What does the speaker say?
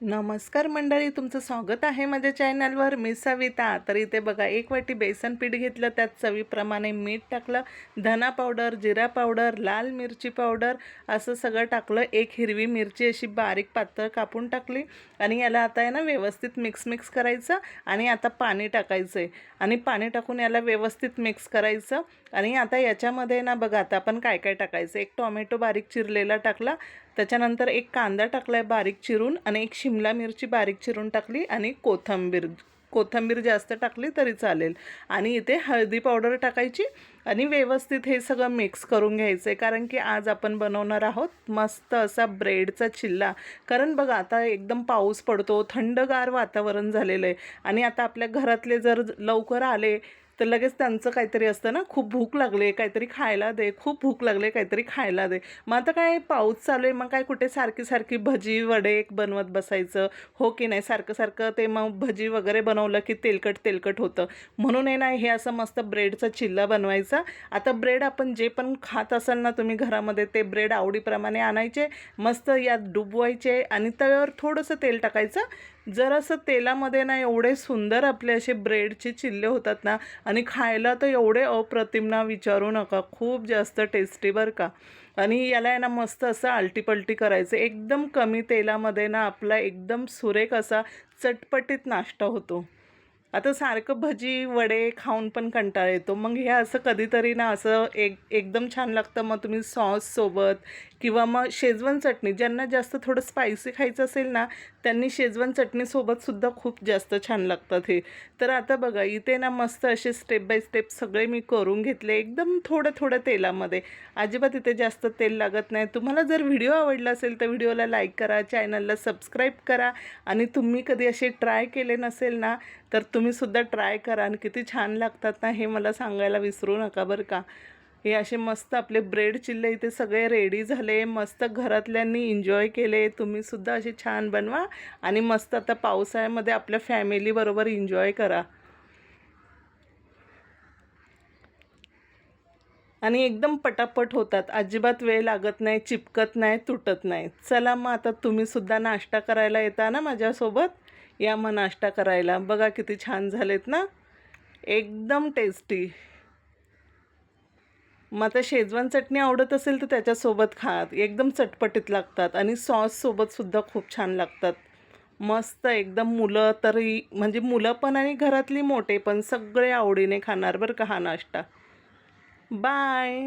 नमस्कार मंडळी, तुमचं स्वागत आहे माझ्या चॅनलवर. मी सविता. तर इथे बघा, एक वाटी बेसन पीठ घेतलं, त्यात चवीप्रमाणे मीठ टाकलं, धना पावडर, जिरा पावडर, लाल मिरची पावडर असं सगळं टाकलं. एक हिरवी मिरची अशी बारीक पातळ कापून टाकली आणि याला आता आहे ना व्यवस्थित मिक्स करायचं. आणि आता पाणी टाकायचं आहे आणि पाणी टाकून याला व्यवस्थित मिक्स करायचं. आणि आता याच्यामध्ये ना बघा, आता आपण काय काय टाकायचं. एक टोमॅटो बारीक चिरलेला टाकला, त्याच्यानंतर एक कांदा टाकलाय बारीक चिरून, आणि एक शिमला मिरची बारीक चिरून टाकली, आणि कोथिंबीर जास्त टाकली तरी चालेल. आणि इथे हळदी पावडर टाकायची आणि व्यवस्थित हे सगळं मिक्स करून घ्यायचं आहे. कारण की आज आपण बनवणार आहोत मस्त असा ब्रेडचा चिल्ला. कारण बघा, आता एकदम पाऊस पडतो, थंडगार वातावरण झालेलं आहे, आणि आता आपल्या घरातले जर लवकर आले तर लगेच त्यांचं काहीतरी असतं ना, खूप भूक लागले, काहीतरी खायला दे, खूप भूक लागले, काहीतरी खायला दे. मग आता काय पाऊस चालू आहे, मग काय कुठे सारखी सारखी भजी वडे बनवत बसायचं, हो की नाही. सारखं सारखं ते मग भजी वगैरे बनवलं की तेलकट होतं. म्हणून आहे ना, हे असं मस्त ब्रेडचा चिल्ला बनवायचा. आता ब्रेड आपण जे पण खात असाल ना तुम्ही घरामध्ये, ते ब्रेड आवडीप्रमाणे आणायचे, मस्त यात डुबवायचे आणि तव्यावर थोडंसं तेल टाकायचं. जरासं तेलामध्ये ना एवढे सुंदर आपले असे ब्रेडचे चिल्ले होतात ना, आणि खायला तर एवढे अप्रतिम ना, विचारू नका. खूप जास्त टेस्टी बरं का. आणि याला आहे ना मस्त असं आलटीपलटी करायचं. एकदम कमी तेलामध्ये ना आपला एकदम सुरेख असा चटपटीत नाश्ता होतो. आता सारखं भजी वडे खाऊन पण कंटाळा येतो. मग हे असं कधीतरी ना असं एकदम छान लागतं. मग तुम्ही सॉससोबत किंवा मग शेजवान चटणी, ज्यांना जास्त थोडं स्पायसी खायचं असेल ना, त्यांनी शेजवान चटणीसोबतसुद्धा खूप जास्त छान लागतात हे. तर आता बघा, इथे ना मस्त असे स्टेप बाय स्टेप सगळे मी करून घेतले, एकदम थोडं तेलामध्ये. अजिबात इथे जास्त तेल लागत नाही. तुम्हाला जर व्हिडिओ आवडला असेल तर व्हिडिओला लाईक करा, चॅनलला सबस्क्राईब करा. आणि तुम्ही कधी असे ट्राय केले नसेल ना, तर तुम्हीसुद्धा ट्राय करा, आणि किती छान लागतात ना हे मला सांगायला विसरू नका बरं का. हे असे मस्त आपले ब्रेड चिल्ले इथे सगळे रेडी झाले. मस्त घरातल्यांनी एन्जॉय केले. तुम्हीसुद्धा असे छान बनवा आणि मस्त आता पावसाळ्यामध्ये आपल्या फॅमिलीबरोबर एन्जॉय करा. आणि एकदम पटापट होतात, अजिबात वेळ लागत नाही, चिपकत नाही, तुटत नाही. चला मग आता तुम्हीसुद्धा नाश्ता करायला येता ना माझ्यासोबत, या मग नाश्ता करायला. बघा किती छान झालेत ना, एकदम टेस्टी. मग आता शेजवान चटणी आवडत असेल तर त्याच्यासोबत खा, एकदम चटपटीत लागतात. आणि सॉससोबतसुद्धा खूप छान लागतात. मस्त एकदम. मुलं तरी म्हणजे मुलं पण आणि घरातली मोठे पण सगळे आवडीने खाणार बरं का हा नाश्ता. बाय.